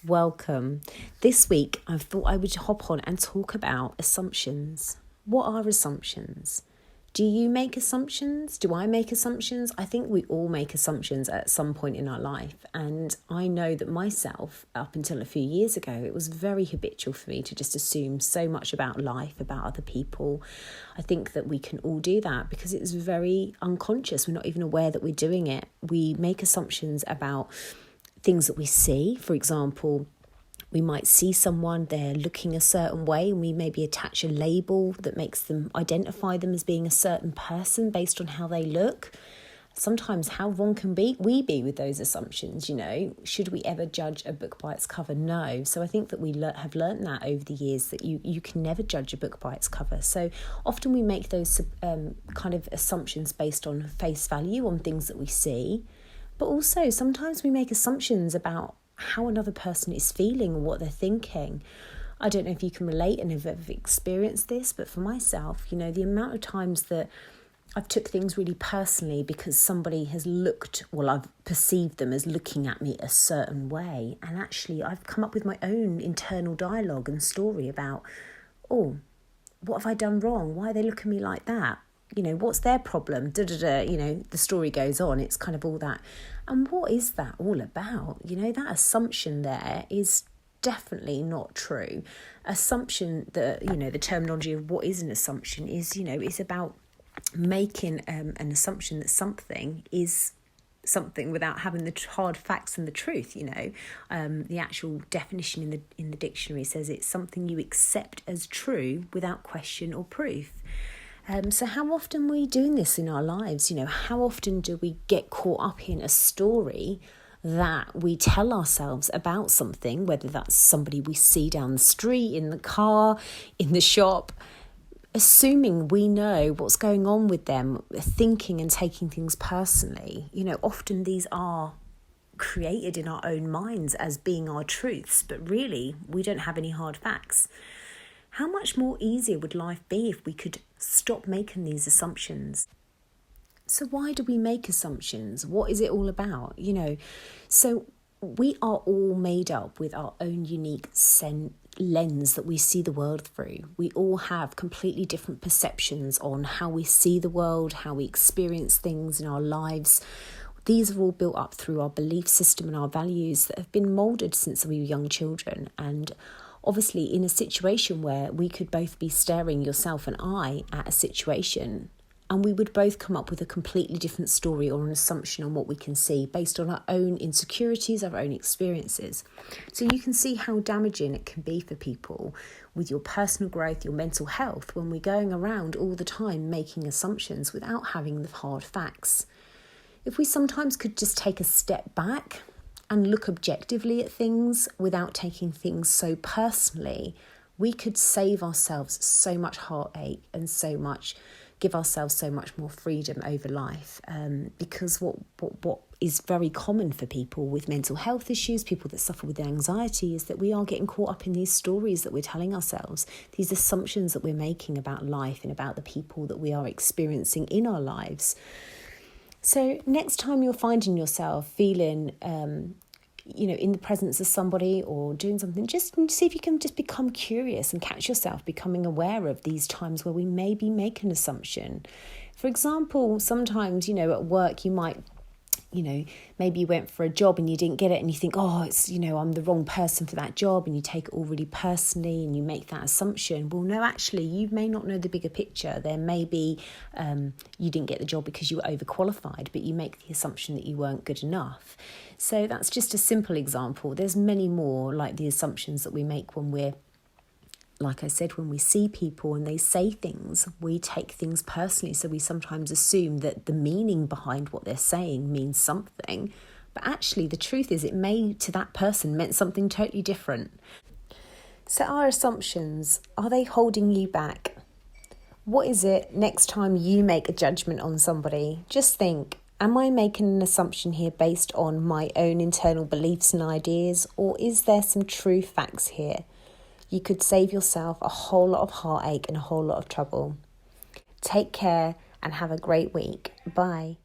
welcome. This week I thought I would hop on and talk about assumptions. What are assumptions? Do you make assumptions? Do I make assumptions? I think we all make assumptions at some point in our life. And I know that myself, up until a few years ago, it was very habitual for me to just assume so much about life, about other people. I think that we can all do that because it's very unconscious. We're not even aware that we're doing it. We make assumptions about things that we see. For example, we might see someone, they're looking a certain way, and we maybe attach a label that makes them identify them as being a certain person based on how they look. Sometimes how wrong can we be with those assumptions, Should we ever judge a book by its cover? No. So I think that we have learned that over the years, that you can never judge a book by its cover. So often we make those kind of assumptions based on face value, on things that we see. But also sometimes we make assumptions about how another person is feeling and what they're thinking. I don't know if you can relate and have ever experienced this, but for myself, the amount of times that I've took things really personally because somebody has I've perceived them as looking at me a certain way. And actually I've come up with my own internal dialogue and story about, what have I done wrong? Why are they looking at me like that? What's their problem? The story goes on. It's kind of all that. And what is that all about? That assumption there is definitely not true. Assumption, the terminology of what is an assumption is about making an assumption that something is something without having the hard facts and the truth. The actual definition in the dictionary says it's something you accept as true without question or proof. So how often are we doing this in our lives? How often do we get caught up in a story that we tell ourselves about something, whether that's somebody we see down the street, in the car, in the shop, assuming we know what's going on with them, thinking and taking things personally. Often these are created in our own minds as being our truths, but really we don't have any hard facts. How much more easier would life be if we could stop making these assumptions? So why do we make assumptions? What is it all about? So we are all made up with our own unique lens that we see the world through. We all have completely different perceptions on how we see the world, how we experience things in our lives. These are all built up through our belief system and our values that have been moulded since we were young children. And obviously, in a situation where we could both be staring, yourself and I, at a situation, and we would both come up with a completely different story or an assumption on what we can see based on our own insecurities, our own experiences. So you can see how damaging it can be for people with your personal growth, your mental health, when we're going around all the time making assumptions without having the hard facts. If we sometimes could just take a step back and look objectively at things without taking things so personally, we could save ourselves so much heartache and give ourselves so much more freedom over life. Because what is very common for people with mental health issues, people that suffer with anxiety, is that we are getting caught up in these stories that we're telling ourselves, these assumptions that we're making about life and about the people that we are experiencing in our lives. So next time you're finding yourself feeling, in the presence of somebody or doing something, just see if you can just become curious and catch yourself becoming aware of these times where we maybe make an assumption. For example, sometimes, at work you might, maybe you went for a job and you didn't get it and you think, I'm the wrong person for that job, and you take it all really personally and you make that assumption. Well, no, actually, you may not know the bigger picture. There may be you didn't get the job because you were overqualified, but you make the assumption that you weren't good enough. So that's just a simple example. There's many more like the assumptions that we make when we're, like I said, when we see people and they say things, we take things personally. So we sometimes assume that the meaning behind what they're saying means something. But actually, the truth is it may, to that person, meant something totally different. So our assumptions, are they holding you back? What is it next time you make a judgment on somebody? Just think, am I making an assumption here based on my own internal beliefs and ideas? Or is there some true facts here? You could save yourself a whole lot of heartache and a whole lot of trouble. Take care and have a great week. Bye.